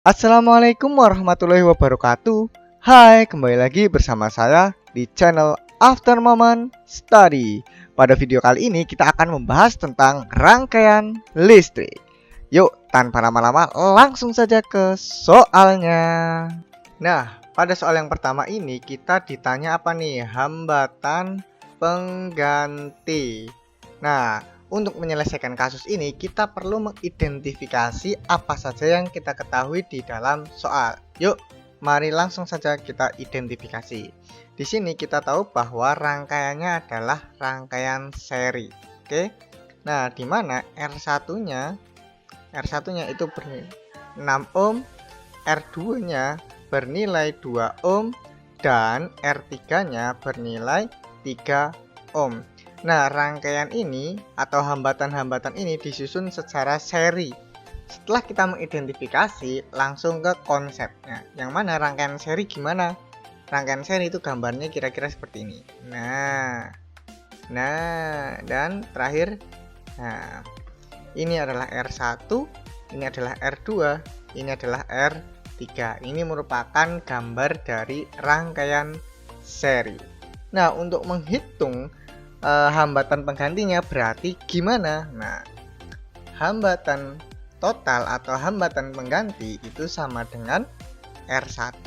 Assalamualaikum warahmatullahi wabarakatuh. Hai, kembali lagi bersama saya di channel After Moment Study. Pada video kali ini kita akan membahas tentang rangkaian listrik. Yuk, tanpa lama-lama langsung saja ke soalnya. Nah, pada soal yang pertama ini kita ditanya apa nih? Hambatan pengganti. Nah, untuk menyelesaikan kasus ini, kita perlu mengidentifikasi apa saja yang kita ketahui di dalam soal. Yuk, mari langsung saja kita identifikasi. Di sini kita tahu bahwa rangkaiannya adalah rangkaian seri. Oke. Nah, di mana R1-nya itu bernilai 6 ohm, R2-nya bernilai 2 ohm, dan R3-nya bernilai 3 ohm. Nah, rangkaian ini atau hambatan-hambatan ini disusun secara seri. Setelah kita mengidentifikasi, langsung ke konsepnya. Yang mana rangkaian seri gimana? Rangkaian seri itu gambarnya kira-kira seperti ini. Nah, dan terakhir, nah, ini adalah R1, ini adalah R2, ini adalah R3. Ini merupakan gambar dari rangkaian seri. Nah, untuk menghitung hambatan penggantinya berarti gimana? Nah, hambatan total atau hambatan pengganti itu sama dengan R1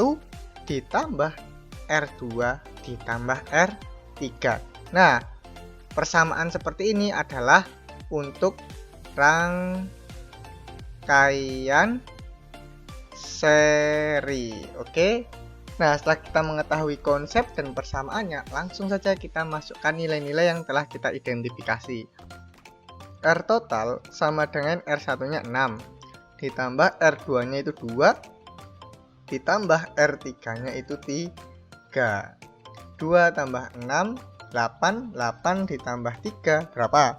ditambah R2 ditambah R3. Nah, persamaan seperti ini adalah untuk rangkaian seri. Oke. Nah, setelah kita mengetahui konsep dan persamaannya, langsung saja kita masukkan nilai-nilai yang telah kita identifikasi. R total sama dengan R1-nya 6, ditambah R2-nya itu 2, ditambah R3-nya itu 3. 2 tambah 6, 8, 8 ditambah 3, berapa?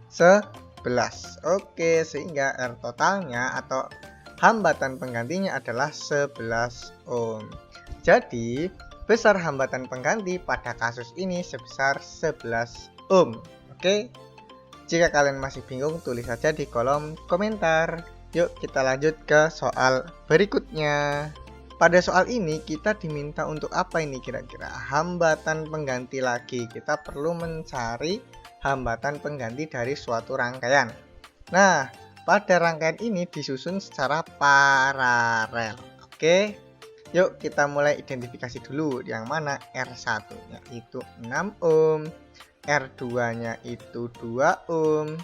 11. Oke, sehingga R totalnya atau hambatan penggantinya adalah 11 ohm. Jadi, besar hambatan pengganti pada kasus ini sebesar 11 ohm. Oke. Jika kalian masih bingung, tulis saja di kolom komentar. Yuk, kita lanjut ke soal berikutnya. Pada soal ini kita diminta untuk apa ini kira-kira? Hambatan pengganti lagi. Kita perlu mencari hambatan pengganti dari suatu rangkaian. Nah, pada rangkaian ini disusun secara paralel. Oke. Yuk kita mulai identifikasi dulu. Yang mana R1-nya itu 6 ohm, R2-nya itu 2 ohm,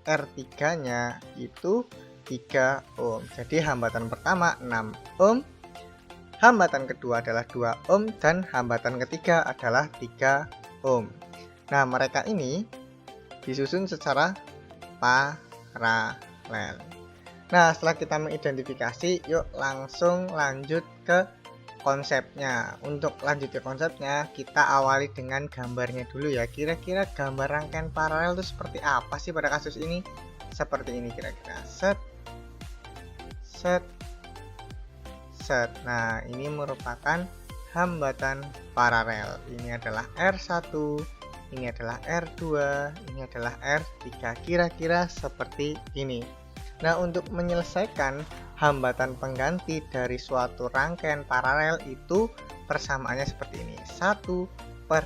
R3-nya itu 3 ohm. Jadi hambatan pertama 6 ohm, hambatan kedua adalah 2 ohm, dan hambatan ketiga adalah 3 ohm. Nah, mereka ini disusun secara paralel. Nah, setelah kita mengidentifikasi, yuk langsung lanjut ke konsepnya. Untuk lanjut ke konsepnya, kita awali dengan gambarnya dulu ya. Kira-kira gambar rangkaian paralel itu seperti apa sih pada kasus ini? Seperti ini kira-kira. Set. Nah, ini merupakan hambatan paralel. Ini adalah R1, ini adalah R2, ini adalah R3. Kira-kira seperti ini. Nah, untuk menyelesaikan hambatan pengganti dari suatu rangkaian paralel itu persamaannya seperti ini. 1 per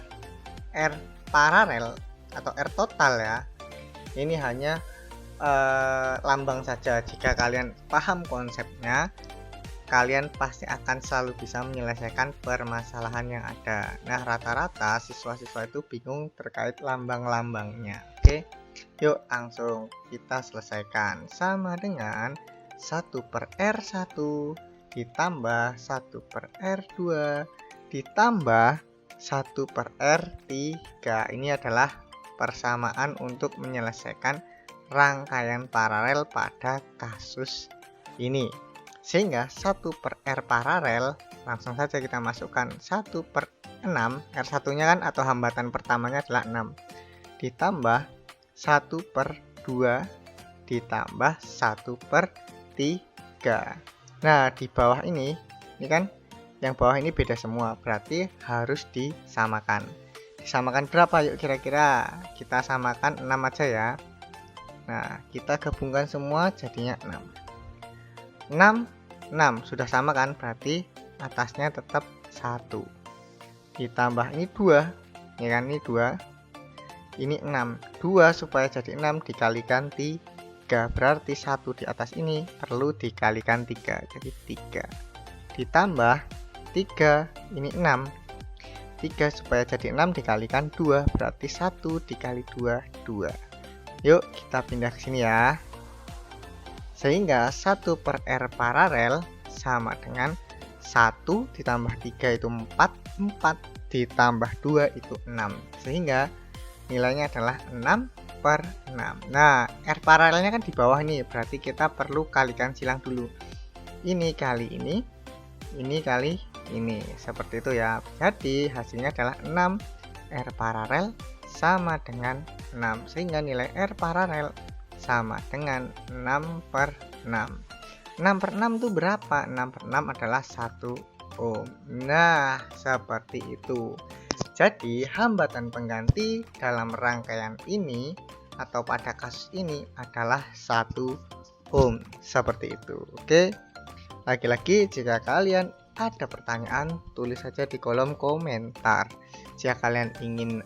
R paralel atau R total ya. Ini hanya lambang saja. Jika kalian paham konsepnya, kalian pasti akan selalu bisa menyelesaikan permasalahan yang ada. Nah, rata-rata siswa-siswa itu bingung terkait lambang-lambangnya. Oke. Yuk langsung kita selesaikan. Sama dengan 1 per R1 ditambah 1 per R2 ditambah 1 per R3. Ini adalah persamaan untuk menyelesaikan rangkaian paralel pada kasus ini. Sehingga 1 per R paralel, langsung saja kita masukkan 1 per 6. R1-nya kan atau hambatan pertamanya adalah 6, ditambah 1 per 2 ditambah 1 per 3. Nah, di bawah ini kan yang bawah ini beda semua, berarti harus disamakan. Disamakan berapa yuk kira-kira? Kita samakan 6 aja ya. Nah, kita gabungkan semua jadinya 6. 6 6. Sudah sama kan? Berarti atasnya tetap 1. Ditambah ini 2. Ya kan, ini 2. Ini 6. 2 supaya jadi 6 dikalikan 3. Berarti 1 di atas ini perlu dikalikan 3. Jadi 3. Ditambah 3. Ini 6. 3 supaya jadi 6 dikalikan 2. Berarti 1 dikali 2, 2. Yuk kita pindah ke sini ya. Sehingga 1 per R paralel sama dengan 1 ditambah 3 itu 4, 4 ditambah 2 itu 6. Sehingga nilainya adalah 6 per 6. Nah, R paralelnya kan di bawah nih, berarti kita perlu kalikan silang dulu. Ini kali ini kali ini. Seperti itu ya. Jadi hasilnya adalah 6 R paralel sama dengan 6. Sehingga nilai R paralel sama dengan 6 per 6. 6 per 6 itu berapa? 6 per 6 adalah 1 ohm. Nah, seperti itu. Jadi, hambatan pengganti dalam rangkaian ini atau pada kasus ini adalah 1 ohm. Seperti itu. Oke. Lagi-lagi, jika kalian ada pertanyaan, tulis saja di kolom komentar. Jika kalian ingin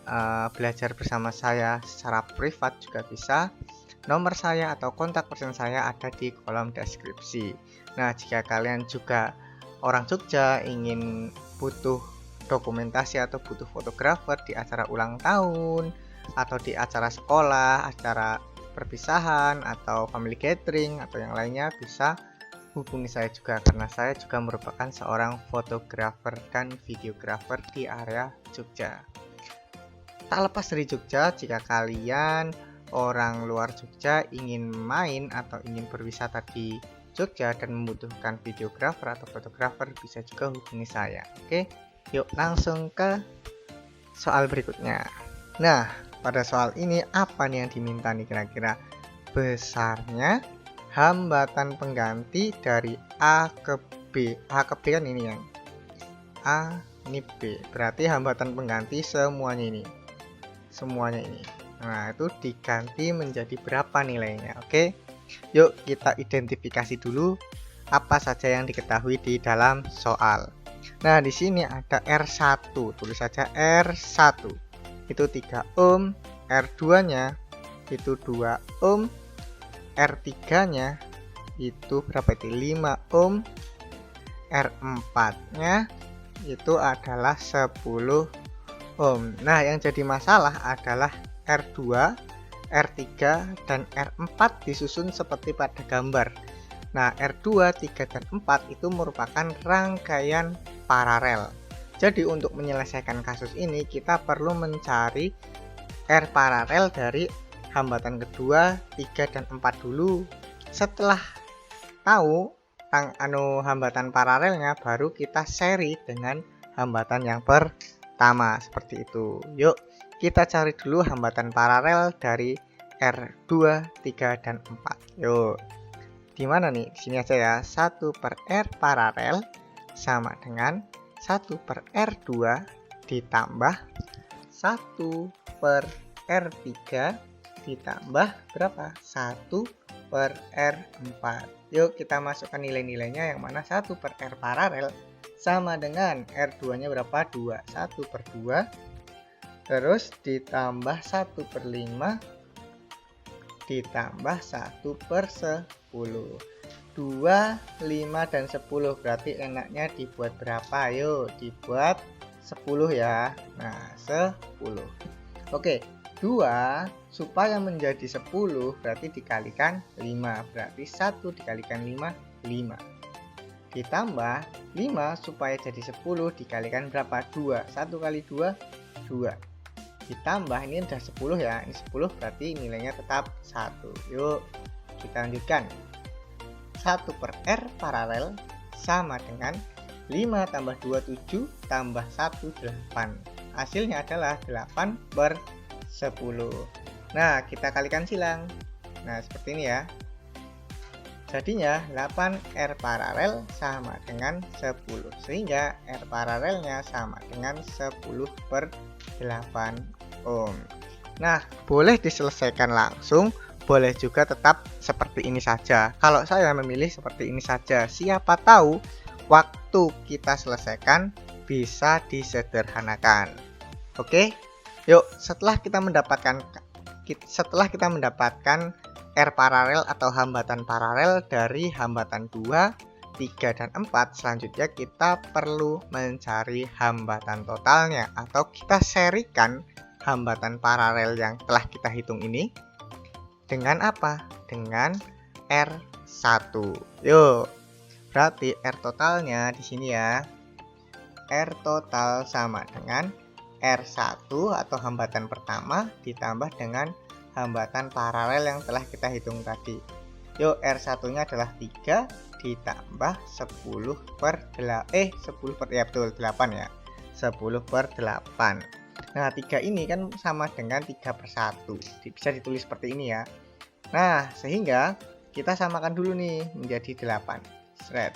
belajar bersama saya secara privat juga bisa. Nomor saya atau kontak person saya ada di kolom deskripsi. Nah, jika kalian juga orang Jogja ingin butuh dokumentasi atau butuh fotografer di acara ulang tahun atau di acara sekolah, acara perpisahan atau family gathering atau yang lainnya, bisa hubungi saya juga karena saya juga merupakan seorang fotografer dan videografer di area Jogja. Tak lepas dari Jogja, jika kalian orang luar Jogja ingin main atau ingin berwisata di Jogja dan membutuhkan videografer atau fotografer, bisa juga hubungi saya. Oke, yuk langsung ke soal berikutnya. Nah, pada soal ini apa nih yang diminta nih kira-kira? Besarnya hambatan pengganti dari A ke B. A ke B kan ini yang A, ini B. Berarti hambatan pengganti semuanya ini. Semuanya ini. Nah, itu diganti menjadi berapa nilainya? Oke. Yuk kita identifikasi dulu apa saja yang diketahui di dalam soal. Nah, di sini ada R1. Tulis saja R1. Itu 3 ohm, R2-nya itu 2 ohm, R3-nya itu berapa itu? 5 ohm, R4-nya itu adalah 10 ohm. Nah, yang jadi masalah adalah R2, R3, dan R4 disusun seperti pada gambar. Nah, R2, 3, dan 4 itu merupakan rangkaian paralel. Jadi untuk menyelesaikan kasus ini kita perlu mencari R paralel dari hambatan kedua, 3, dan 4 dulu. Setelah tahu hambatan paralelnya, baru kita seri dengan hambatan yang pertama. Seperti itu. Yuk kita cari dulu hambatan paralel dari R2, 3, dan 4. Yuk. Di mana nih? Di sini aja ya. 1 per R paralel sama dengan 1 per R2 ditambah 1 per R3 ditambah berapa? 1 per R4. Yuk kita masukkan nilai-nilainya, yang mana 1 per R paralel sama dengan R2-nya berapa? 2. 1 per 2. Terus ditambah 1 per 5 ditambah 1 per 10. 2, 5, dan 10. Berarti enaknya dibuat berapa? Ayo dibuat 10 ya. Nah, 10. Oke, 2 supaya menjadi 10 berarti dikalikan 5. Berarti 1 dikalikan 5, 5. Ditambah 5 supaya jadi 10 dikalikan berapa? 2. 1 kali 2, 2. Ditambah ini udah 10 ya, ini 10 berarti nilainya tetap 1. Yuk kita lanjutkan. 1 per R paralel sama dengan 5 tambah 2, 7 tambah 1, 8. Hasilnya adalah 8 per 10. Nah, kita kalikan silang. Nah, seperti ini ya. Jadinya 8 R paralel sama dengan 10. Sehingga R paralelnya sama dengan 10 per 8 ohm. Nah, boleh diselesaikan langsung, boleh juga tetap seperti ini saja. Kalau saya memilih seperti ini saja, siapa tahu waktu kita selesaikan bisa disederhanakan. Oke, yuk setelah kita mendapatkan R paralel atau hambatan paralel dari hambatan 2, 3, dan 4, selanjutnya kita perlu mencari hambatan totalnya, atau kita serikan hambatan paralel yang telah kita hitung ini dengan apa? Dengan R1. Yuk, berarti R totalnya di sini ya. R total sama dengan R1 atau hambatan pertama ditambah dengan hambatan paralel yang telah kita hitung tadi. Yuk, R1-nya adalah 3 ditambah 10 per 8 ya, betul, 8 ya. 10 per 8. Nah, 3 ini kan sama dengan 3 per 1. Bisa ditulis seperti ini ya. Nah, sehingga kita samakan dulu nih menjadi 8. Seret.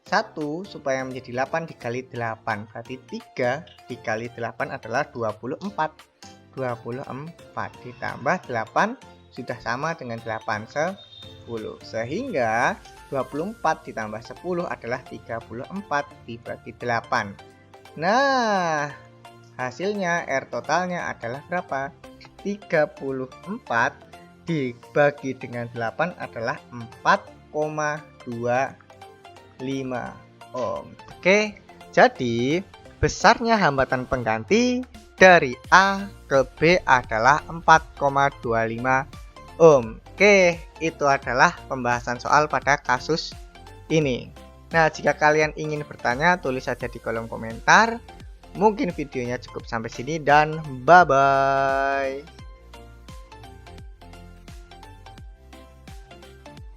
1 supaya menjadi 8 dikali 8. Berarti 3 dikali 8 adalah 24. 24 ditambah 8 sudah sama dengan 8 10. Sehingga 24 ditambah 10 adalah 34 dibagi 8. Nah, hasilnya R totalnya adalah berapa? 34 dibagi dengan 8 adalah 4,25 ohm. Oke, jadi besarnya hambatan pengganti dari A ke B adalah 4,25 ohm. Oke, itu adalah pembahasan soal pada kasus ini. Nah, jika kalian ingin bertanya, tulis saja di kolom komentar. Mungkin videonya cukup sampai sini dan bye-bye.